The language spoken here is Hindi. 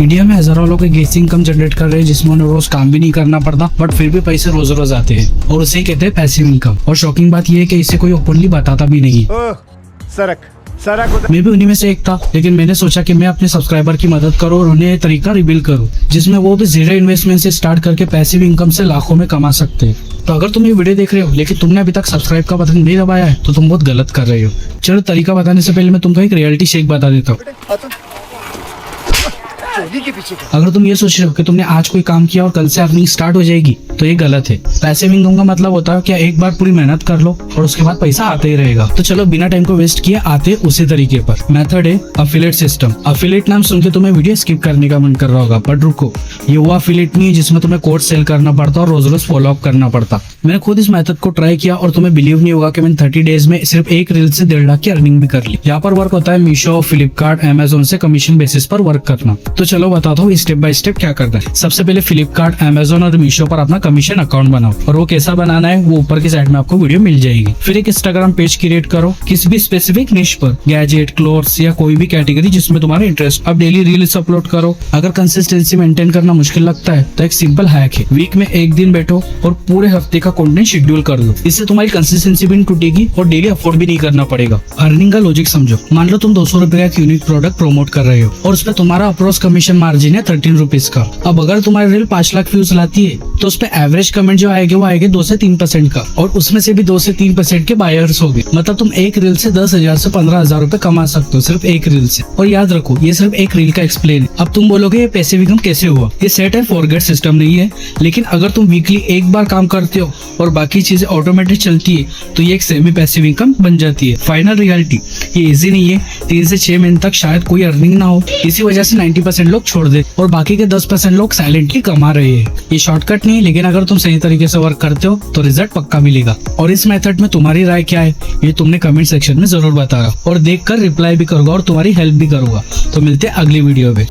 इंडिया में हजारों लोग एक ऐसी इनकम जनरेट कर रहे हैं जिसमें उन्हें रोज काम भी नहीं करना पड़ता, बट फिर भी पैसे रोज रोज आते हैं और उसे ही कहते हैं पैसिव इनकम। और शॉकिंग बात यह है कि इसे कोई ओपनली बताता भी नहीं है। मैं भी उन्हीं में से एक था, लेकिन मैंने सोचा कि मैं अपने सब्सक्राइबर की मदद करूं और उन्हें ये तरीका रिवील करूं जिसमें वो भी जीरो इन्वेस्टमेंट से स्टार्ट करके पैसिव इनकम से लाखों में कमा सकते हैं। तो अगर तुम ये वीडियो देख रहे हो लेकिन तुमने अभी तक सब्सक्राइब का बटन नहीं दबाया है तो तुम बहुत गलत कर रहे हो। चलो तरीका बताने से पहले मैं तुमको एक रियलिटी शेक बता देता हूँ। अगर तुम ये सोच रहे हो कि तुमने आज कोई काम किया और कल से अर्निंग स्टार्ट हो जाएगी तो ये गलत है। पैसिव इनकम का मतलब होता है कि एक बार पूरी मेहनत कर लो और उसके बाद पैसा आते ही रहेगा। तो चलो बिना टाइम को वेस्ट किए आते उसी तरीके पर। मेथड है अफिलिएट सिस्टम। अफिलिएट नाम सुन के तुम्हें वीडियो स्किप करने का मन कर रहा होगा, बट रुको, ये वो अफिलिएट नहीं है जिसमें तुम्हें कोर्स सेल करना पड़ता और रोज रोज फॉलो अप करना पड़ता। मैंने खुद इस मेथड को ट्राई किया और तुम्हें बिलीव नहीं होगा कि मैंने 30 डेज में सिर्फ एक रील से 1.5 लाख की अर्निंग भी कर ली। यहाँ पर वर्क होता है मीशो, फ्लिपकार्ट, अमेजोन से कमीशन बेसिस पर वर्क करना। तो चलो बताता हूँ स्टेप बाय स्टेप क्या करना है। सबसे पहले फ्लिपकार्ट, अमेजोन और मीशो पर अपना कमीशन अकाउंट बनाओ और वो कैसा बनाना है वो ऊपर की साइड में आपको वीडियो मिल जाएगी। फिर एक इंस्टाग्राम पेज क्रिएट करो किसी भी स्पेसिफिक निश पर, गैजेट, क्लोथ्स या कोई भी कैटेगरी जिसमें तुम्हारा इंटरेस्ट। अब डेली रील्स अपलोड करो। अगर कंसिस्टेंसी मेंटेन करना मुश्किल लगता है तो एक सिंपल हैक है, वीक में एक दिन बैठो और पूरे हफ्ते का कंटेंट शेड्यूल कर लो। इससे तुम्हारी कंसिस्टेंसी भी टूटेगी और डेली अफोर्ड भी नहीं करना पड़ेगा। अर्निंग का लॉजिक समझो। मान लो तुम 200 रुपए का यूनिक प्रोडक्ट प्रमोट कर रहे हो और उसमें तुम्हारा अप्रोक्स कमीशन मार्जिन है 13 रुपीज का। अब अगर तुम्हारी रील 5 लाख व्यूज लाती है तो उस पर एवरेज कमेंट जो आएगा वो आएगा 2 से 3% का, और उसमें से भी 2 से 3% के बायर्स होंगे। मतलब तुम एक रील से 10,000 से 15,000 रुपए कमा सकते हो सिर्फ एक रील से। और याद रखो ये सिर्फ एक रील का एक्सप्लेन है। अब तुम बोलोगे ये पैसिव इनकम कैसे हुआ? ये सेट एंड फॉरगेट सिस्टम नहीं है, लेकिन अगर तुम वीकली एक बार काम करते हो और बाकी चीजें ऑटोमेटिक चलती है तो ये एक सेमी पैसिव इनकम बन जाती है। फाइनल रियलिटी ये इजी नहीं है। 3 से 6 महीने तक शायद कोई अर्निंग ना हो, इसी वजह से 90% लोग छोड़ दे और बाकी के 10% लोग साइलेंटली कमा रहे हैं। ये शॉर्टकट नहीं, लेकिन अगर तुम सही तरीके से वर्क करते हो तो रिजल्ट पक्का मिलेगा। और इस मेथड में तुम्हारी राय क्या है ये तुमने कमेंट सेक्शन में जरूर बताना और देखकर रिप्लाई भी करूंगा और तुम्हारी हेल्प भी करूंगा। तो मिलते हैं अगली वीडियो में।